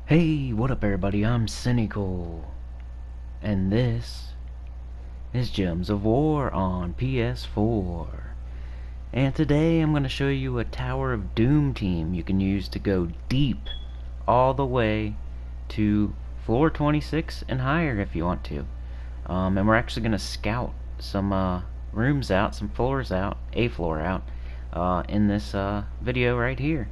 Hey, what up everybody, I'm Sinnycool, and this is Gems of War on PS4. And today I'm going to show you a Tower of Doom team you can use to go deep all the way to floor 26 and higher if you want to. And we're actually going to scout some rooms out, some floors out, a floor out, in this video right here.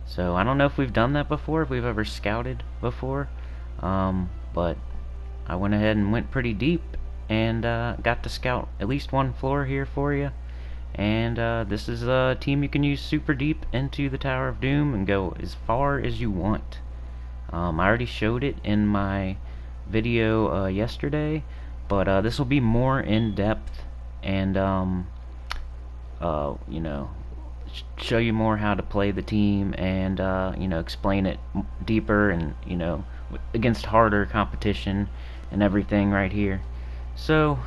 So I don't know if we've done that before, if we've ever scouted before, but I went ahead and went pretty deep and got to scout at least one floor here for you. And this is a team you can use super deep into the Tower of Doom and go as far as you want. I already showed it in my video yesterday, but this will be more in depth and you know, show you more how to play the team and you know, explain it deeper and, you know, against harder competition and everything right here. So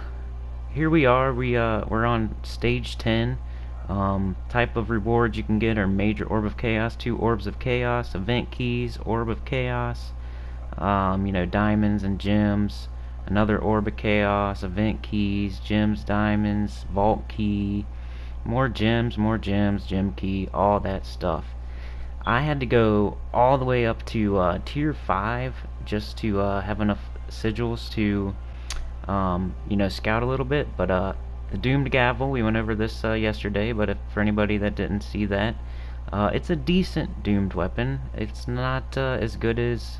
here we are. We're on stage 10. Type of rewards you can get are major orb of chaos, 2 orbs of chaos, event keys, orb of chaos, you know, diamonds and gems, another orb of chaos, event keys, gems, diamonds, vault key, more gems, gem key, all that stuff. I had to go all the way up to tier 5 just to have enough sigils to you know, scout a little bit. But the Doomed Gavel, we went over this yesterday, but for anybody that didn't see that, it's a decent doomed weapon. It's not as good as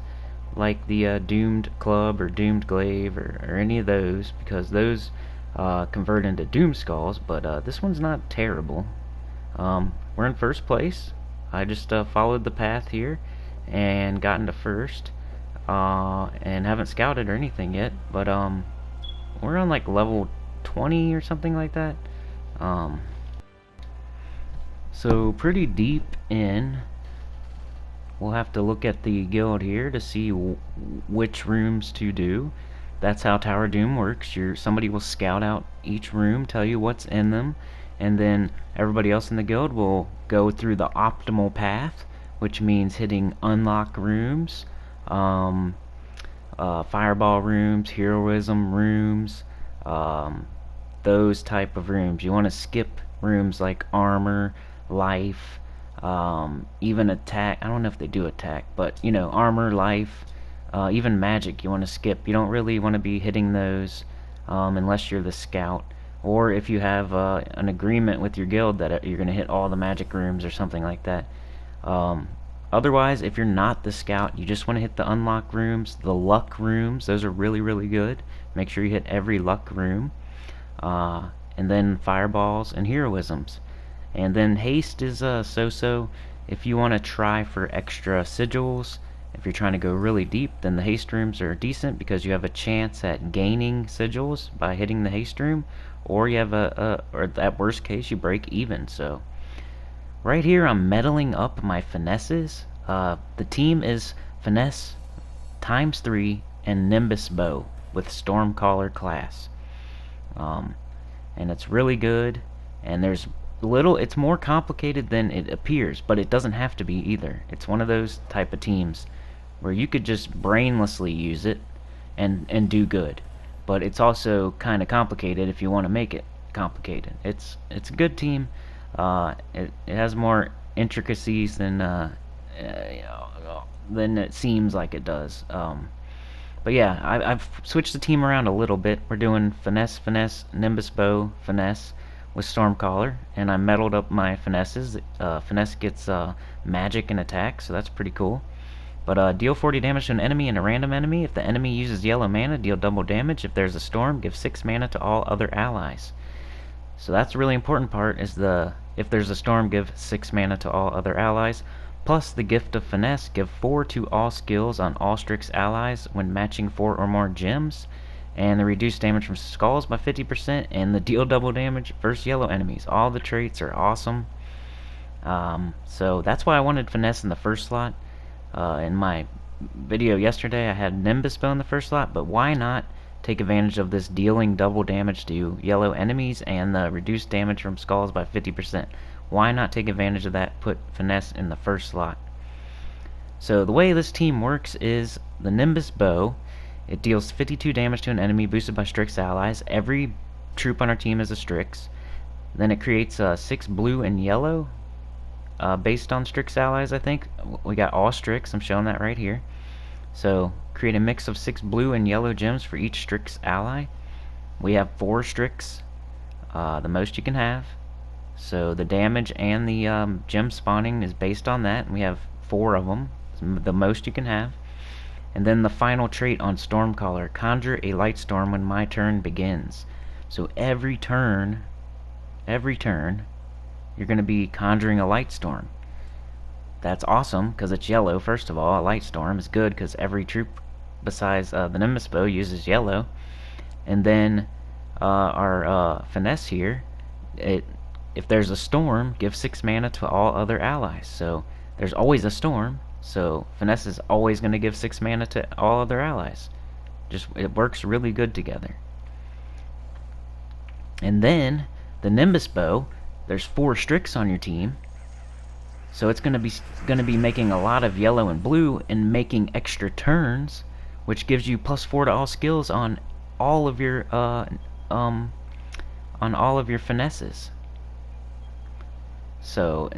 like the Doomed Club or Doomed Glaive or any of those, because those convert into Doom Skulls, but this one's not terrible. We're in first place. I just followed the path here and got into first, and haven't scouted or anything yet, but we're on like level 20 or something like that. So pretty deep in. We'll have to look at the guild here to see which rooms to do. That's how Tower of Doom works. Somebody will scout out each room, tell you what's in them, and then everybody else in the guild will go through the optimal path, which means hitting unlock rooms, fireball rooms, heroism rooms, those type of rooms. You want to skip rooms like armor, life, even attack. I don't know if they do attack, but you know, armor, life, even magic you want to skip. You don't really want to be hitting those unless you're the scout, or if you have an agreement with your guild that you're going to hit all the magic rooms or something like that. Otherwise, if you're not the scout, you just want to hit the unlock rooms, the luck rooms. Those are really good. Make sure you hit every luck room, and then fireballs and heroisms. And then haste is so-so. If you want to try for extra sigils, if you're trying to go really deep, then the haste rooms are decent because you have a chance at gaining sigils by hitting the haste room, or you have or at worst case you break even. So right here I'm meddling up my finesses. The team is finesse ×3 and Nimbus bow with Stormcaller class, and it's really good. And there's it's more complicated than it appears, but it doesn't have to be either. It's one of those type of teams where you could just brainlessly use it and do good, but it's also kind of complicated if you want to make it complicated. It's a good team. It has more intricacies than you know, than it seems like it does. But yeah, I've switched the team around a little bit. We're doing finesse, Nimbus bow, finesse with Stormcaller, and I meddled up my finesses. Finesse gets magic and attack, so that's pretty cool. But deal 40 damage to an enemy and a random enemy. If the enemy uses yellow mana, deal double damage. If there's a storm, give 6 mana to all other allies. So that's the really important part, is if there's a storm, give 6 mana to all other allies. Plus the gift of finesse, give 4 to all skills on all Strix allies when matching 4 or more gems. And the reduced damage from skulls by 50%, and the deal double damage versus yellow enemies. All the traits are awesome. So that's why I wanted finesse in the first slot. In my video yesterday I had Nimbus bow in the first slot, but why not take advantage of this dealing double damage to yellow enemies and the reduced damage from skulls by 50%? Why not take advantage of that, put finesse in the first slot? So the way this team works is the Nimbus Bow. It deals 52 damage to an enemy boosted by Strix allies. Every troop on our team is a Strix. Then it creates 6 blue and yellow based on Strix allies, I think. We got all Strix, I'm showing that right here. So create a mix of 6 blue and yellow gems for each Strix ally. We have 4 Strix, the most you can have. So the damage and the gem spawning is based on that. We have 4 of them, the most you can have. And then the final trait on Stormcaller, conjure a light storm when my turn begins. So every turn, you're going to be conjuring a light storm. That's awesome because it's yellow. First of all, a light storm is good because every troop besides the Nimbus Bow uses yellow. And then our finesse here, if there's a storm, give 6 mana to all other allies. So there's always a storm, so finesse is always going to give 6 mana to all other allies. It works really good together. And then the Nimbus Bow, there's 4 Strix on your team, so it's going to be making a lot of yellow and blue and making extra turns, which gives you +4 to all skills on all of your finesses. So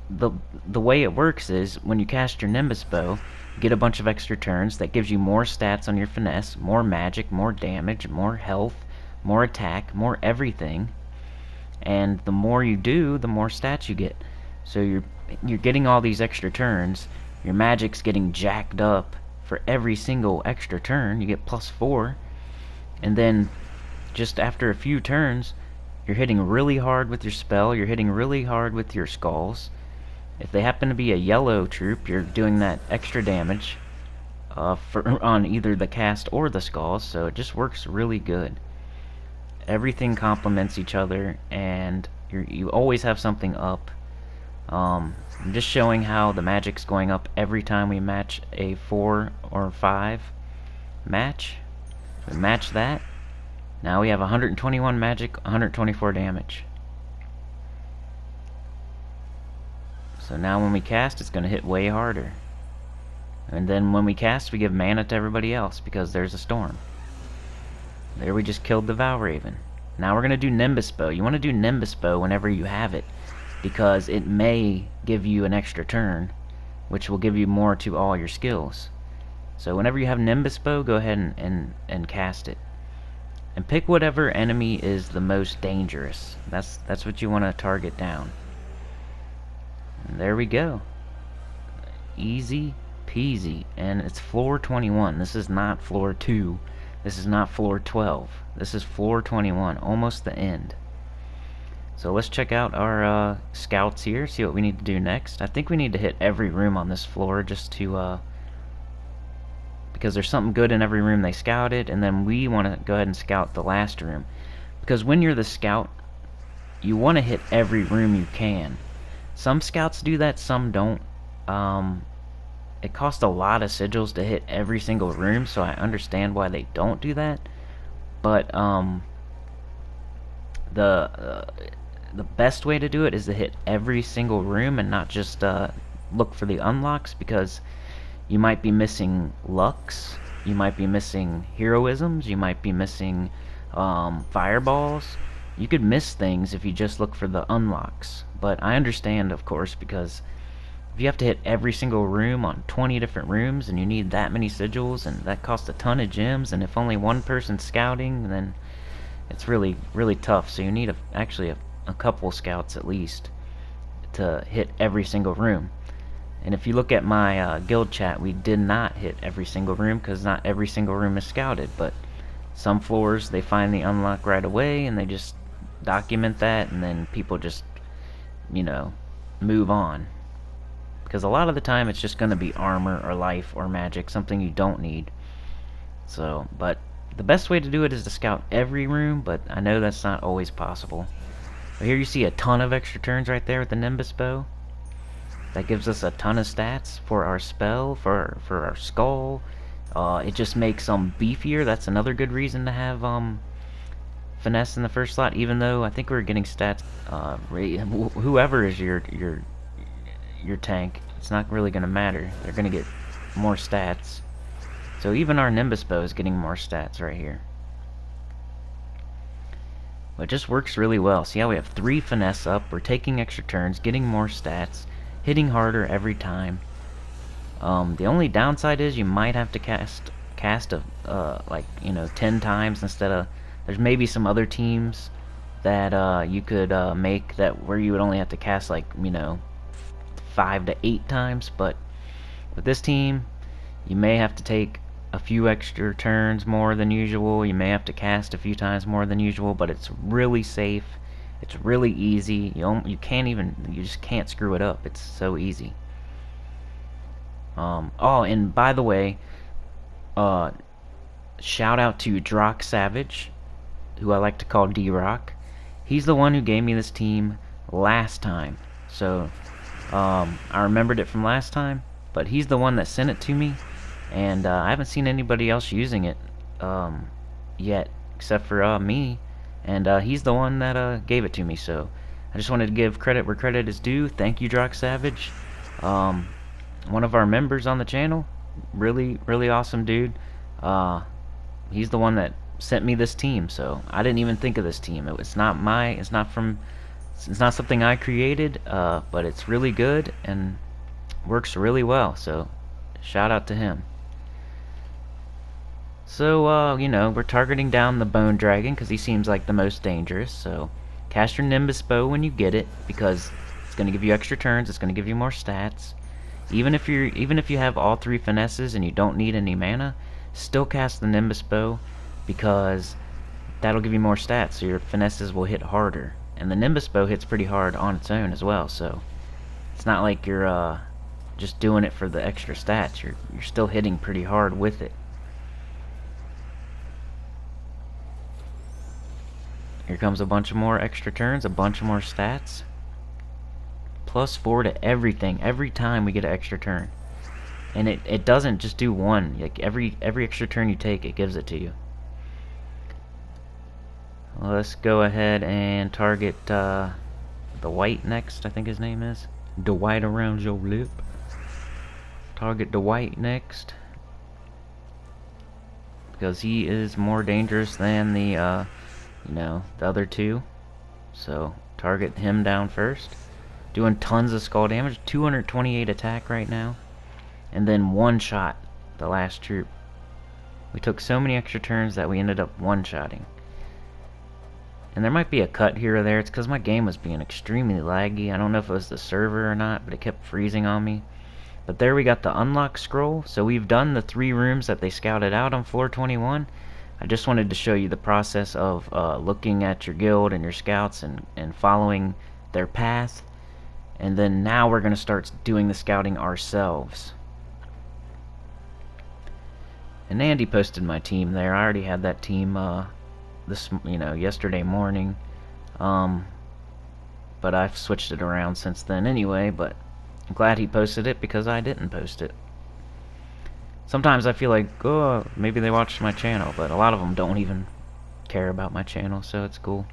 the way it works is when you cast your Nimbus Bow, you get a bunch of extra turns that gives you more stats on your finesse, more magic, more damage, more health, more attack, more everything. And the more you do, the more stats you get. So you're getting all these extra turns. Your magic's getting jacked up for every single extra turn. You get +4, and then just after a few turns, you're hitting really hard with your spell. You're hitting really hard with your skulls. If they happen to be a yellow troop, you're doing that extra damage on either the cast or the skulls. So it just works really good. Everything complements each other, and you always have something up. I'm just showing how the magic's going up every time we match a 4 or 5 match. We match that. Now we have 121 magic, 124 damage. So now when we cast, it's going to hit way harder. And then when we cast, we give mana to everybody else because there's a storm. There we just killed the Valraven. Now we're going to do Nimbus Bow. You want to do Nimbus Bow whenever you have it, because it may give you an extra turn, which will give you more to all your skills. So whenever you have Nimbus Bow, go ahead and cast it. And pick whatever enemy is the most dangerous. That's what you want to target down. And there we go. Easy peasy. And it's floor 21. This is not floor 2. This is not floor 12. This is floor 21, almost the end. So let's check out our scouts here, see what we need to do next. I think we need to hit every room on this floor just to because there's something good in every room they scouted, and then we want to go ahead and scout the last room. Because when you're the scout, you want to hit every room you can. Some scouts do that, some don't. It costs a lot of sigils to hit every single room, so I understand why they don't do that. But the best way to do it is to hit every single room and not just look for the unlocks, because you might be missing lucks, you might be missing heroisms, you might be missing fireballs. You could miss things if you just look for the unlocks. But I understand, of course, because if you have to hit every single room on 20 different rooms and you need that many sigils, and that costs a ton of gems, and if only one person's scouting, then it's really, really tough. So you need actually a couple scouts at least to hit every single room. And if you look at my guild chat, we did not hit every single room because not every single room is scouted. But some floors, they find the unlock right away and they just document that, and then people just, you know, move on. Because a lot of the time it's just going to be armor or life or magic, something you don't need. So, but the best way to do it is to scout every room, but I know that's not always possible. But here you see a ton of extra turns right there with the Nimbus Bow. That gives us a ton of stats for our spell, for our skull. It just makes them beefier. That's another good reason to have finesse in the first slot. Even though I think we're getting stats, whoever is your tank, it's not really going to matter. They're going to get more stats. So even our Nimbus bow is getting more stats right here. But it just works really well. See how we have 3 finesse up, we're taking extra turns, getting more stats, hitting harder every time. The only downside is you might have to cast like, you know, 10 times instead of, there's maybe some other teams that you could make that where you would only have to cast like, you know, 5 to 8 times, but with this team you may have to take a few extra turns more than usual, you may have to cast a few times more than usual, but it's really safe, it's really easy, you just can't screw it up, it's so easy. Oh, and by the way, shout out to Drock Savage, who I like to call D-Rock. He's the one who gave me this team last time, so I remembered it from last time, but he's the one that sent it to me, and I haven't seen anybody else using it yet, except for me, and he's the one that gave it to me, so I just wanted to give credit where credit is due. Thank you, Drock Savage. One of our members on the channel, really awesome dude. He's the one that sent me this team, so I didn't even think of this team. It's not something I created, but it's really good and works really well, so shout out to him. So you know, we're targeting down the Bone Dragon because he seems like the most dangerous, so cast your Nimbus bow when you get it, because it's going to give you extra turns, it's going to give you more stats. Even if you have all 3 finesses and you don't need any mana, still cast the Nimbus bow, because that'll give you more stats, so your finesses will hit harder. And the Nimbus bow hits pretty hard on its own as well, so it's not like you're just doing it for the extra stats. You're still hitting pretty hard with it. Here comes a bunch of more extra turns, a bunch of more stats. +4 to everything every time we get an extra turn, and it doesn't just do one, like every extra turn you take, it gives it to you. Let's go ahead and target the white next. I think his name is the white around your lip. Target the white next, because he is more dangerous than the you know, the other 2, so target him down first. Doing tons of skull damage, 228 attack right now, and then one shot the last troop. We took so many extra turns that we ended up one-shotting. And there might be a cut here or there. It's because my game was being extremely laggy. I don't know if it was the server or not, but it kept freezing on me. But there we got the unlock scroll. So we've done the 3 rooms that they scouted out on floor 21. I just wanted to show you the process of looking at your guild and your scouts and following their path. And then now we're going to start doing the scouting ourselves. And Andy posted my team there. I already had that team yesterday morning. But I've switched it around since then anyway, but I'm glad he posted it because I didn't post it. Sometimes I feel like, oh, maybe they watched my channel, but a lot of them don't even care about my channel, so it's cool.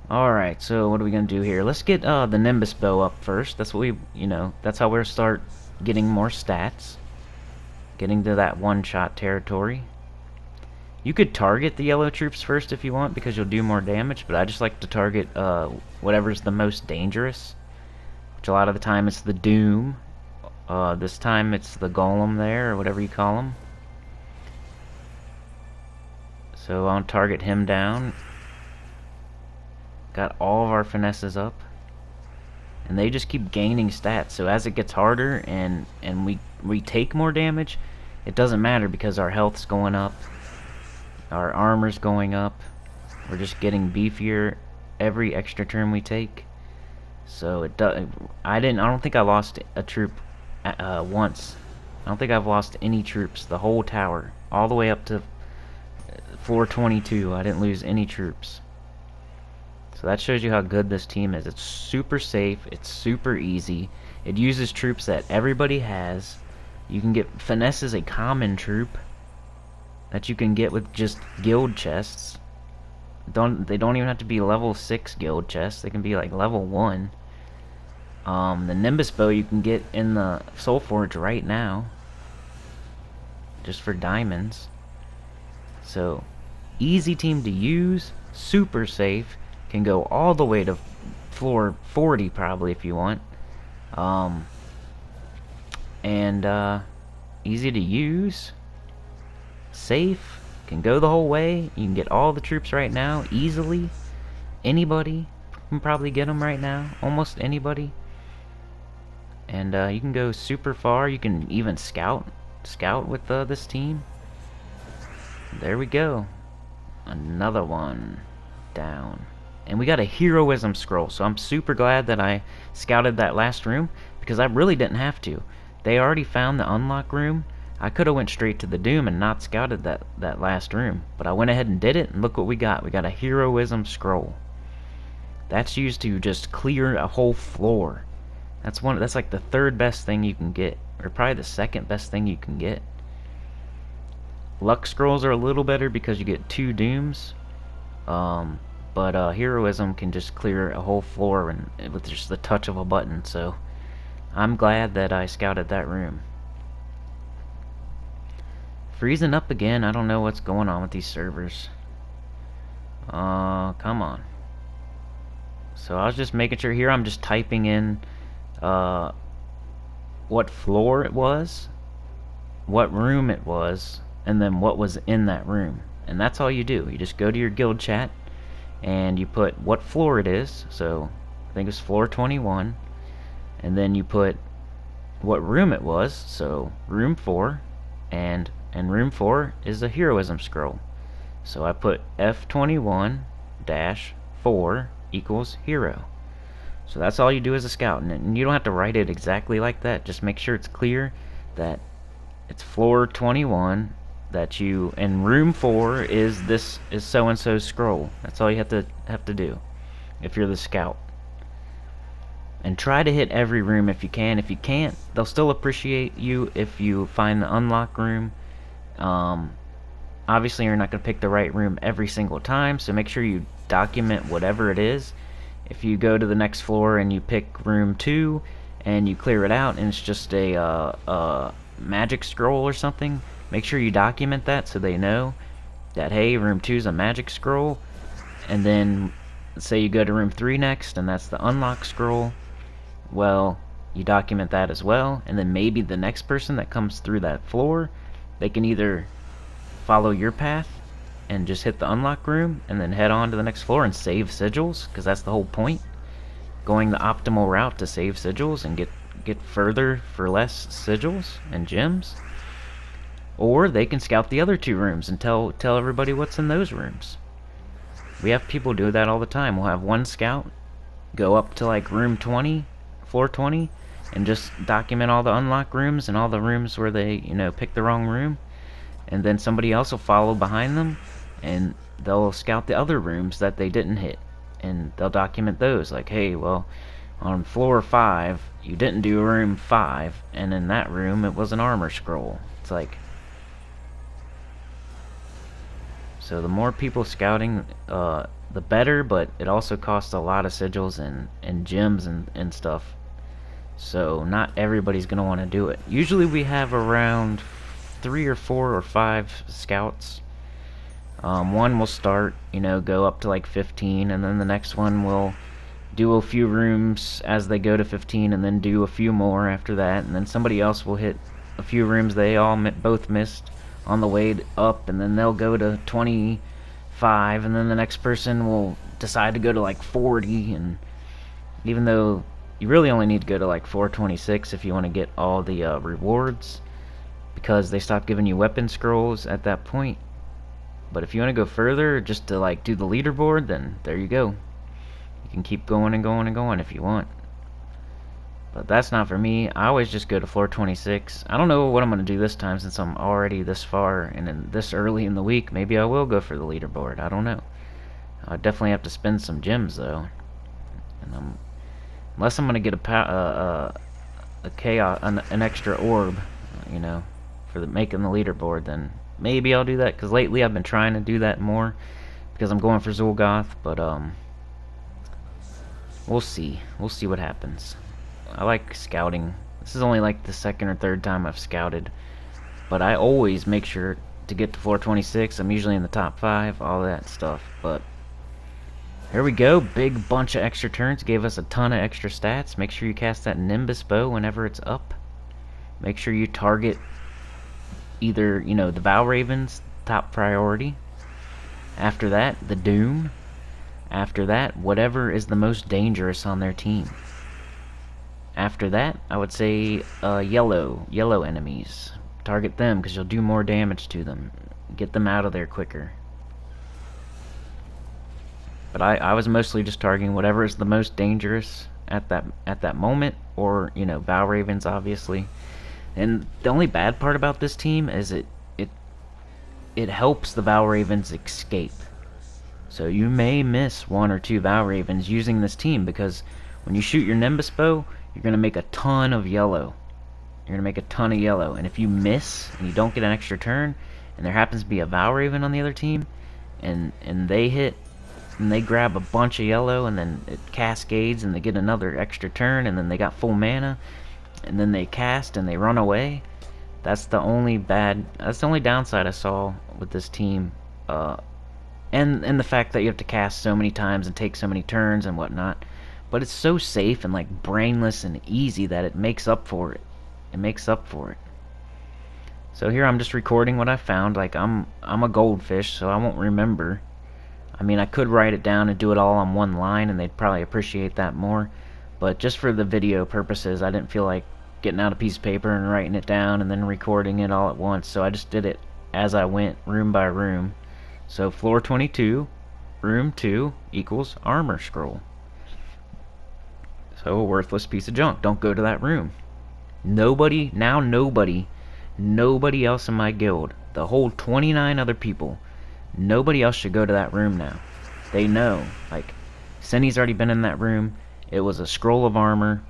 Alright, so what are we going to do here? Let's get the Nimbus bow up first. That's what that's how we'll start getting more stats. Getting to that one-shot territory. You could target the yellow troops first if you want, because you'll do more damage, but I just like to target whatever's the most dangerous. Which a lot of the time it's the Doom. This time it's the Golem there, or whatever you call him. So I'll target him down. Got all of our finesses up, and they just keep gaining stats. So as it gets harder and we take more damage, it doesn't matter because our health's going up, our armor's going up. We're just getting beefier every extra turn we take. So it does. I don't think I lost a troop once. I don't think I've lost any troops the whole tower, all the way up to floor 22. I didn't lose any troops. So that shows you how good this team is. It's super safe, it's super easy, it uses troops that everybody has. You can get Finesse is a common troop that you can get with just guild chests. They don't even have to be level 6 guild chests, they can be like level 1. The Nimbus bow you can get in the soulforge right now, just for diamonds. So easy team to use, super safe, can go all the way to floor 40 probably if you want. And easy to use, safe, can go the whole way. You can get all the troops right now easily. Anybody can probably get them right now, almost anybody. And you can go super far. You can even scout with this team. There we go, another one down. And we got a heroism scroll, so I'm super glad that I scouted that last room, because I really didn't have to. They already found the unlock room. I could have went straight to the doom and not scouted that last room, but I went ahead and did it, and look what we got. We got a heroism scroll. That's used to just clear a whole floor. That's like the third best thing you can get, or probably the second best thing you can get. Luck scrolls are a little better because you get 2 dooms, but heroism can just clear a whole floor and with just the touch of a button. So I'm glad that I scouted that room. Freezing up again. I don't know what's going on with these servers. Come on. So I was just making sure here. I'm just typing in what floor it was, what room it was, and then what was in that room. And that's all you do. You just go to your guild chat and you put what floor it is. So I think it's floor 21. And then you put what room it was. So room 4. And room 4 is a heroism scroll. So I put F21-4 equals hero. So that's all you do as a scout. And you don't have to write it exactly like that. Just make sure it's clear that it's floor 21, that you, and room 4 is so and so's scroll. That's all you have to do if you're the scout. And try to hit every room if you can. If you can't, they'll still appreciate you if you find the unlock room. Obviously you're not going to pick the right room every single time, so make sure you document whatever it is. If you go to the next floor and you pick room 2 and you clear it out and it's just a magic scroll or something, make sure you document that so they know that, hey, room 2 is a magic scroll. And then say you go to room 3 next and that's the unlock scroll, well, you document that as well. And then maybe the next person that comes through that floor, they can either follow your path and just hit the unlock room and then head on to the next floor and save sigils, because that's the whole point, going the optimal route to save sigils and get further for less sigils and gems. Or they can scout the other 2 rooms and tell everybody what's in those rooms. We have people do that all the time. We'll have one scout go up to like room 20, floor 20, and just document all the unlock rooms and all the rooms where they, pick the wrong room. And then somebody else will follow behind them and they'll scout the other rooms that they didn't hit. And they'll document those, like, hey, well, on floor 5, you didn't do room 5, and in that room it was an armor scroll. It's like, so the more people scouting, the better, but it also costs a lot of sigils and gems and stuff. So not everybody's going to want to do it. Usually we have around 3 or 4 or 5 scouts. One will start, go up to like 15, and then the next one will do a few rooms as they go to 15, and then do a few more after that, and then somebody else will hit a few rooms they all both missed on the way up, and then they'll go to 25, and then the next person will decide to go to like 40, and even though you really only need to go to like 426 if you want to get all the rewards, because they stop giving you weapon scrolls at that point. But if you want to go further, just to like do the leaderboard, then there you go. You can keep going and going and going if you want. But that's not for me. I always just go to floor 26. I don't know what I'm going to do this time since I'm already this far and this early in the week. Maybe I will go for the leaderboard. I don't know. I definitely have to spend some gems though. And unless I'm going to get a chaos, an extra orb, for making the leaderboard, then maybe I'll do that, because lately I've been trying to do that more because I'm going for Zul'Goth, but we'll see what happens. I like scouting. This is only like the second or third time I've scouted, but I always make sure to get to floor 26. I'm usually in the top 5, all that stuff. But here we go, big bunch of extra turns, gave us a ton of extra stats. Make sure you cast that Nimbus bow whenever it's up. Make sure you target either, the Bow Ravens, top priority. After that, the Doom. After that, whatever is the most dangerous on their team. After that, I would say yellow enemies. Target them because you'll do more damage to them. Get them out of there quicker. But I was mostly just targeting whatever is the most dangerous at that moment, or Bow Ravens obviously. And the only bad part about this team is it helps the Bow Ravens escape. So you may miss 1 or 2 Bow Ravens using this team, because when you shoot your Nimbus bow, you're going to make a ton of yellow. You're going to make a ton of yellow. And if you miss and you don't get an extra turn, and there happens to be a Bow Raven on the other team, and they hit, and they grab a bunch of yellow, and then it cascades, and they get another extra turn, and then they got full mana, and then they cast, and they run away. That's the only downside I saw with this team. And the fact that you have to cast so many times and take so many turns and whatnot. But it's so safe and like brainless and easy that it makes up for it. It makes up for it. So here I'm just recording what I found. Like I'm a goldfish, so I won't remember. I mean, I could write it down and do it all on one line, and they'd probably appreciate that more. But just for the video purposes, I didn't feel like getting out a piece of paper and writing it down and then recording it all at once. So I just did it as I went, room by room. So floor 22, room 2 equals armor scroll. So a worthless piece of junk. Don't go to that room. Nobody else in my guild, the whole 29 other people, nobody else should go to that room now. They know. Like, Sinny's already been in that room. It was a scroll of armor.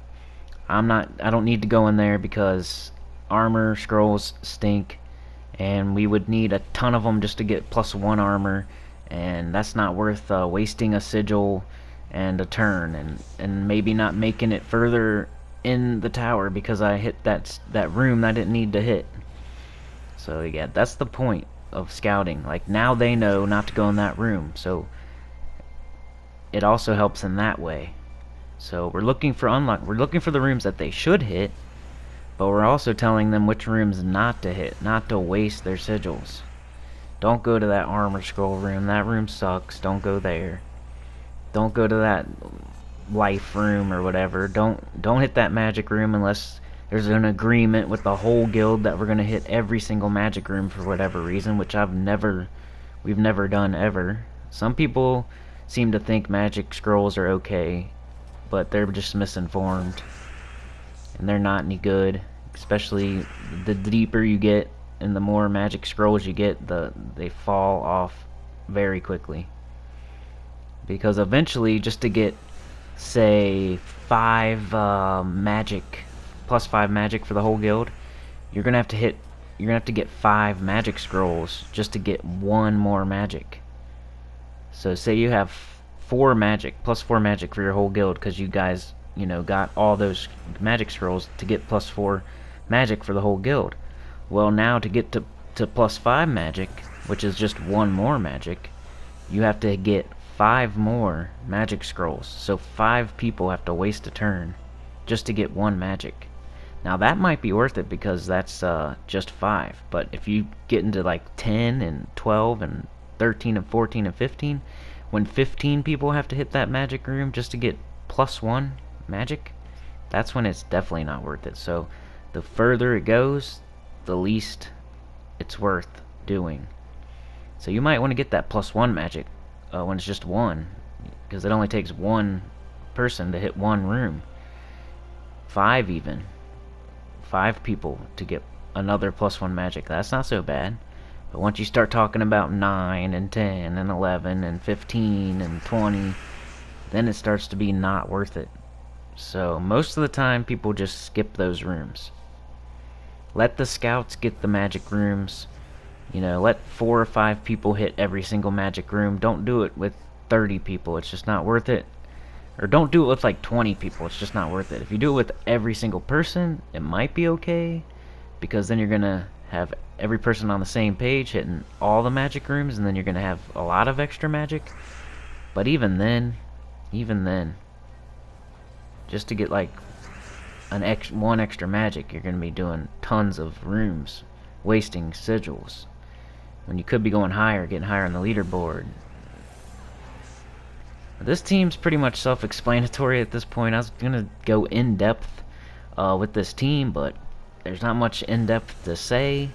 I don't need to go in there because armor scrolls stink, and we would need a ton of them just to get +1 armor, and that's not worth wasting a sigil and a turn, and maybe not making it further in the tower because I hit that room that I didn't need to hit. So yeah, that's the point of scouting. Like, now they know not to go in that room, so it also helps in that way. So we're looking for the rooms that they should hit, but we're also telling them which rooms not to hit, not to waste their sigils. Don't go to that armor scroll room. That room sucks. Don't go there. Don't go to that life room or whatever. Don't hit that magic room unless there's an agreement with the whole guild that we're gonna hit every single magic room for whatever reason, which we've never done ever. Some people seem to think magic scrolls are okay, but they're just misinformed, and they're not any good. Especially the deeper you get and the more magic scrolls you get, they fall off very quickly. Because eventually, just to get, say, 5 magic, +5 magic for the whole guild, you're gonna have to get 5 magic scrolls just to get 1 more magic. So say you have 4 magic, +4 magic for your whole guild, because you guys, got all those magic scrolls to get +4 magic for the whole guild. Well, now to get to +5 magic, which is just 1 more magic, you have to get 5 more magic scrolls. So 5 people have to waste a turn just to get 1 magic. Now that might be worth it because that's just 5. But if you get into like 10 and 12 and 13 and 14 and 15, when 15 people have to hit that magic room just to get +1 magic, that's when it's definitely not worth it. So the further it goes, the least it's worth doing. So you might want to get that +1 magic when it's just 1, because it only takes 1 person to hit 1 room. 5 even. 5 people to get another +1 magic. That's not so bad. But once you start talking about 9 and 10 and 11 and 15 and 20, then it starts to be not worth it. So most of the time people just skip those rooms. Let the scouts get the magic rooms. Let 4 or 5 people hit every single magic room. Don't do it with 30 people. It's just not worth it. Or don't do it with like 20 people, it's just not worth it. If you do it with every single person, it might be okay, because then you're gonna have every person on the same page hitting all the magic rooms, and then you're gonna have a lot of extra magic. But even then, just to get like one extra magic, you're gonna be doing tons of rooms, wasting sigils, when you could be going higher, getting higher on the leaderboard. This team's pretty much self-explanatory at this point. I was gonna go in depth with this team, but there's not much in depth to say.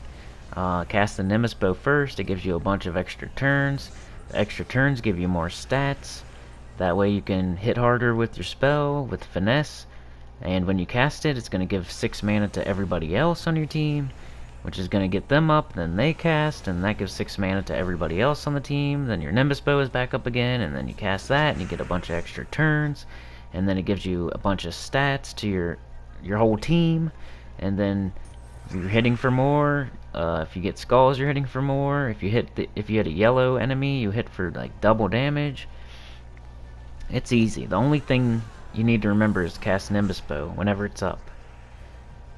Cast the Nimbus Bow first. It gives you a bunch of extra turns. The extra turns give you more stats. That way you can hit harder with your spell with finesse. And when you cast it, it's gonna give 6 mana to everybody else on your team, which is going to get them up, then they cast, and that gives 6 mana to everybody else on the team. Then your Nimbus Bow is back up again, and then you cast that, and you get a bunch of extra turns, and then it gives you a bunch of stats to your whole team, and then you're hitting for more. If you get skulls, you're hitting for more. If you hit a yellow enemy, you hit for like double damage. It's easy. The only thing you need to remember is to cast Nimbus Bow whenever it's up,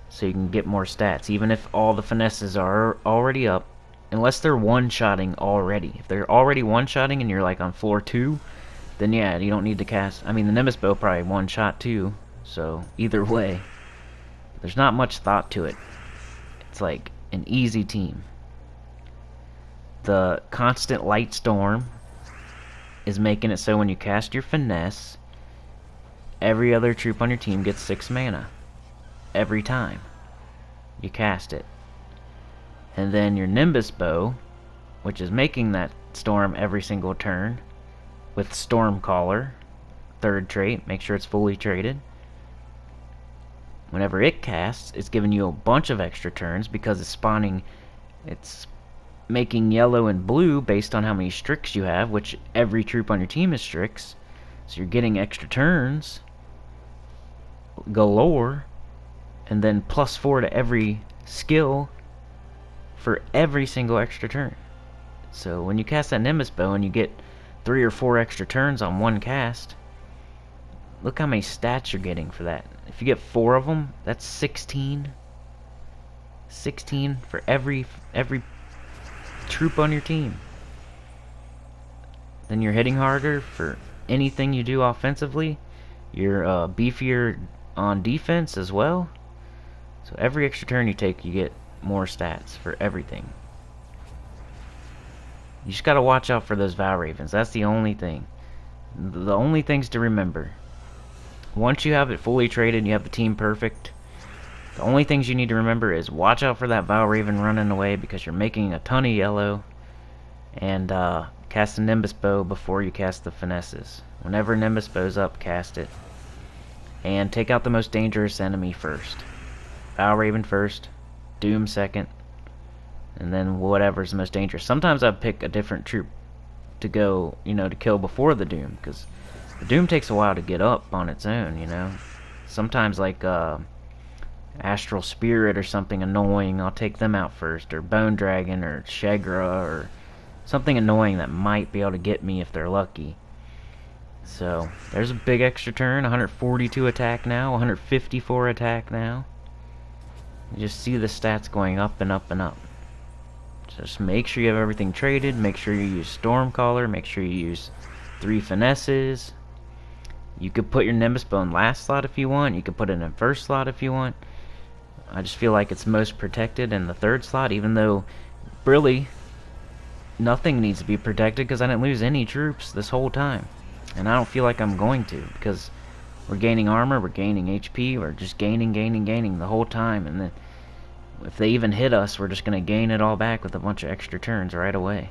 so you can get more stats, even if all the finesses are already up, unless they're one-shotting already. If they're already one-shotting and you're like on floor 2, then yeah, you don't need to cast. I mean, the Nimbus Bow probably one-shot too, so either way, there's not much thought to it. It's like an easy team. The constant light storm is making it so when you cast your finesse, every other troop on your team gets 6 mana. Every time you cast it. And then your Nimbus Bow, which is making that storm every single turn, with Stormcaller, 3rd trait, make sure it's fully traded. Whenever it casts, it's giving you a bunch of extra turns because it's making yellow and blue based on how many Strix you have, which every troop on your team is Strix. So you're getting extra turns galore. And then +4 to every skill for every single extra turn. So when you cast that Nimbus Bow and you get 3 or 4 extra turns on one cast, look how many stats you're getting for that. If you get 4 of them, that's 16. 16 for every troop on your team. Then you're hitting harder for anything you do offensively. You're beefier on defense as well. So every extra turn you take, you get more stats for everything. You just gotta watch out for those Vow Ravens. That's the only thing. The only things to remember. Once you have it fully traded and you have the team perfect, the only things you need to remember is watch out for that Vow Raven running away because you're making a ton of yellow. And cast the Nimbus Bow before you cast the finesses. Whenever Nimbus Bow's up, cast it. And take out the most dangerous enemy first. Vow Raven first, Doom second, and then whatever's the most dangerous. Sometimes I pick a different troop to go, to kill before the Doom, because the Doom takes a while to get up on its own, Sometimes like Astral Spirit or something annoying, I'll take them out first, or Bone Dragon, or Shegra, or something annoying that might be able to get me if they're lucky. So, there's a big extra turn, 142 attack now, 154 attack now. You just see the stats going up and up and up. Just make sure you have everything traded. Make sure you use Stormcaller. Make sure you use 3 finesses. You could put your Nimbus Bow in last slot if you want. You could put it in first slot if you want. I just feel like it's most protected in the 3rd slot, even though really nothing needs to be protected because I didn't lose any troops this whole time. And I don't feel like I'm going to, because we're gaining armor, we're gaining HP, we're just gaining the whole time, and then if they even hit us, we're just going to gain it all back with a bunch of extra turns right away.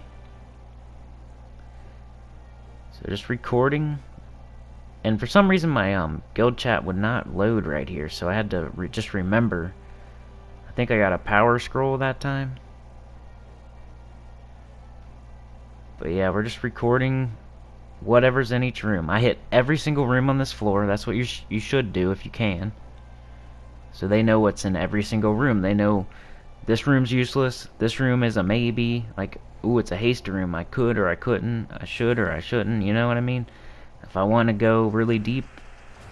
So just recording, and for some reason my guild chat would not load right here, so I had to just remember. I think I got a power scroll that time. But yeah, we're just recording whatever's in each room. I hit every single room on this floor. That's what you should do if you can. So they know what's in every single room. They know this room's useless. This room is a maybe. Like, ooh, it's a haste room. I could or I couldn't. I should or I shouldn't. You know what I mean? If I want to go really deep,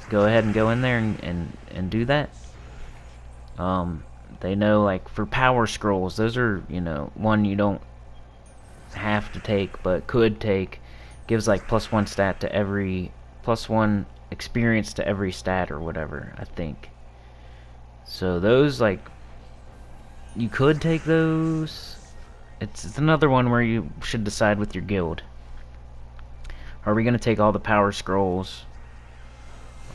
go ahead and go in there and do that. They know, like, for power scrolls, those are, you know, one you don't have to take but could take. Gives like +1 stat to every, +1 experience to every stat or whatever, I think. So those, like, you could take those. It's another one where you should decide with your guild. Are we gonna take all the power scrolls?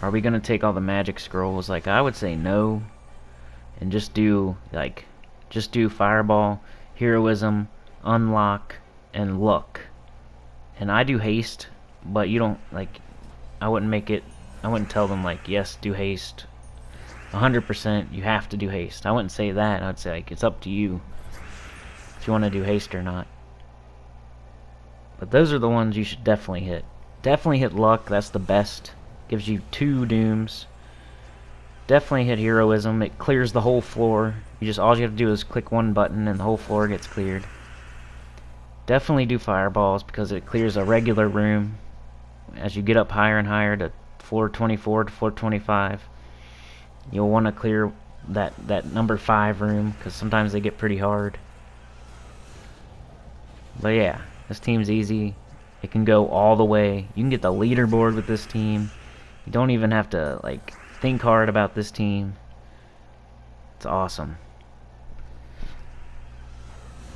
Are we gonna take all the magic scrolls? Like, I would say no, and just do, like, just do fireball, heroism, unlock, and luck. And I do haste, but you don't, like, I wouldn't tell them, like, yes, do haste 100%, you have to do haste. I wouldn't say that. I would say, like, it's up to you if you want to do haste or not. But those are the ones you should definitely hit. Definitely hit luck, that's the best. Gives you 2 dooms. Definitely hit heroism, it clears the whole floor. All you have to do is click one button and the whole floor gets cleared. Definitely do fireballs because it clears a regular room. As you get up higher and higher to floor 24 to floor 25, you'll want to clear that number 5 room because sometimes they get pretty hard. But yeah, this team's easy. It can go all the way. You can get the leaderboard with this team. You don't even have to, like, think hard about this team. It's awesome.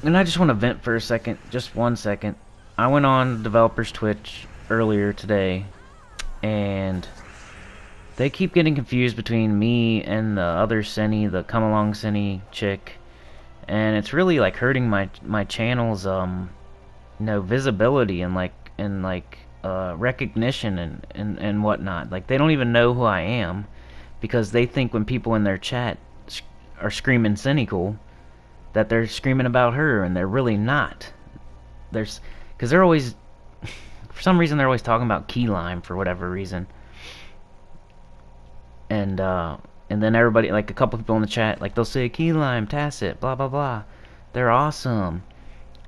And I just want to vent for a second, just 1 second. I went on developers Twitch earlier today, and they keep getting confused between me and the other Sinny, the come along Sinny chick, and it's really, like, hurting my channel's visibility and recognition and whatnot. Like, they don't even know who I am because they think when people in their chat are screaming Sinnycool that they're screaming about her, and they're really not. Because they're always, for some reason, they're always talking about Keylime for whatever reason. And then everybody, like, a couple people in the chat, like, they'll say Keylime, Tacet, blah blah blah, they're awesome.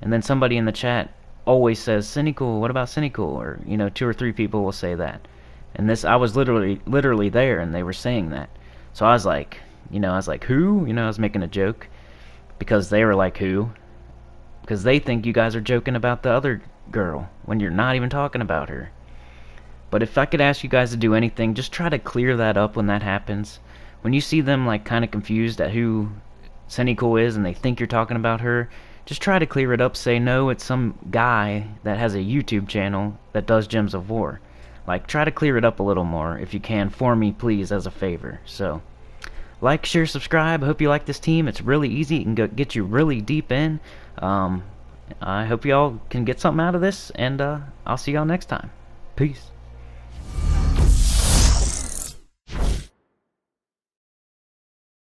And then somebody in the chat always says Sinnycool, what about Sinnycool? Or, you know, 2 or 3 people will say that. And I was literally there, and they were saying that. So I was like, who? You know, I was making a joke. Because they were like, who? Because they think you guys are joking about the other girl when you're not even talking about her. But if I could ask you guys to do anything, just try to clear that up when that happens. When you see them, like, kind of confused at who Sinnycool is and they think you're talking about her, just try to clear it up. Say, no, it's some guy that has a YouTube channel that does Gems of War. Like, try to clear it up a little more if you can, for me, please, as a favor. So, like, share, subscribe. I hope you like this team. It's really easy. It can get you really deep in. I hope y'all can get something out of this, and I'll see y'all next time. Peace.